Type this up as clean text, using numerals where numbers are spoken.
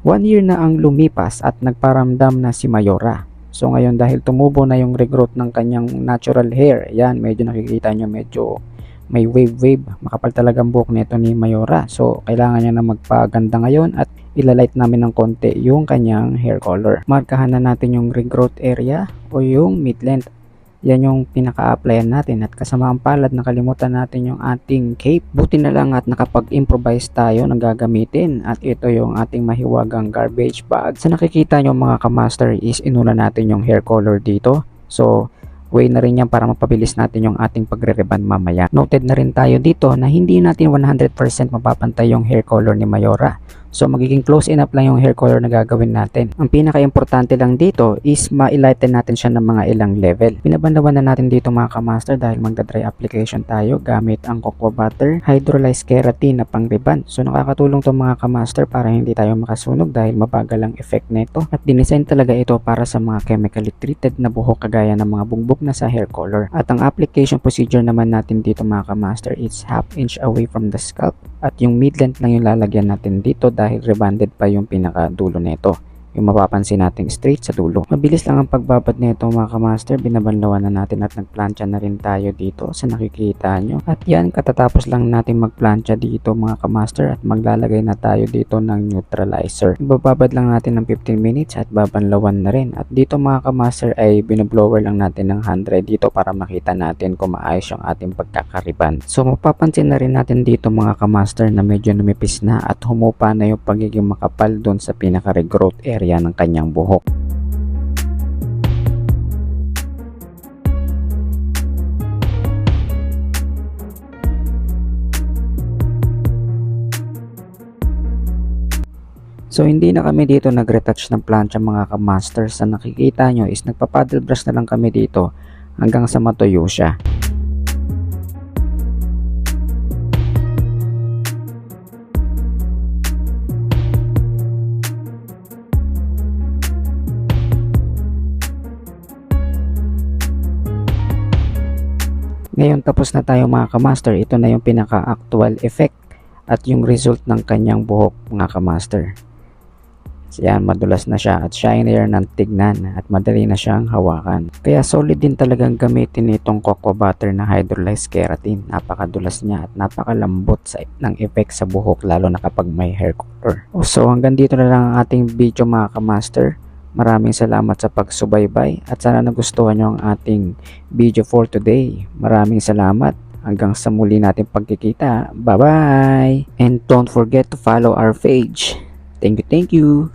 1 year na ang lumipas at nagparamdam na si Mayora. So ngayon dahil tumubo na yung regrowth ng kanyang natural hair, yan medyo nakikita nyo medyo may wave, makapal talagang buhok nito ni Mayora. So kailangan niya na magpaganda ngayon at ilalight namin ng konti yung kanyang hair color. Markahan na natin yung regrowth area o yung mid-length. Yan yung pinaka-applyan natin at kasamaan palad nakalimutan natin yung ating cape. Buti na lang at nakapag-improvise tayo ng gagamitin at ito yung ating mahiwagang garbage bag. Sa nakikita nyo mga kamaster is inuna natin yung hair color dito. So way na rin yan para mapabilis natin yung ating pagre-reban mamaya. Noted na rin tayo dito na hindi natin 100% mapapantay yung hair color ni Mayora. So magiging close enough lang yung hair color na gagawin natin. Ang pinaka-importante lang dito is ma-lighten natin siya ng mga ilang level. Binabandawan na natin dito mga kamaster dahil magda-dry application tayo gamit ang cocoa butter, hydrolyzed keratin na pang-riban. So nakakatulong to mga kamaster para hindi tayo makasunog dahil mabagal ang effect nito. At dinesign talaga ito para sa mga chemically treated na buhok kagaya ng mga bugbog na sa hair color. At ang application procedure naman natin dito mga kamaster is 1/2 inch away from the scalp. At yung mid-length lang yung lalagyan natin dito dahil rebanded pa yung pinaka-dulo nito. Yung mapapansin natin straight sa dulo. Mabilis lang ang pagbabad nito mga kamaster. Binabanlawan na natin at nagplansya na rin tayo dito sa nakikita nyo. At yan, katatapos lang natin magplansya dito mga kamaster at maglalagay na tayo dito ng neutralizer. Ibababad lang natin ng 15 minutes at babanlawan na rin. At dito mga kamaster ay binoblower lang natin ng 100 dito para makita natin kung maayos yung ating pagkakariban. So mapapansin na rin natin dito mga kamaster na medyo numipis na at humupa na yung pagiging makapal doon sa pinaka-regrowth area ng kanyang buhok. So hindi na kami dito nag-retouch ng plancha mga kamaster. Sa nakikita nyo is nagpa-paddle brush na lang kami dito hanggang sa matuyo siya. Ngayon tapos na tayo mga kamaster, ito na yung pinaka-actual effect at yung result ng kanyang buhok mga kamaster. Yan, madulas na siya at shinier ng tignan at madali na siyang hawakan. Kaya solid din talagang gamitin itong cocoa butter na hydrolyzed keratin. Napakadulas niya at napakalambot ng effect sa buhok lalo na kapag may hair color. So hanggang dito na lang ang ating video mga kamaster. Maraming salamat sa pagsubaybay at sana nagustuhan nyo ang ating video for today. Maraming salamat. Hanggang sa muli natin pagkikita. Bye-bye! And don't forget to follow our page. Thank you.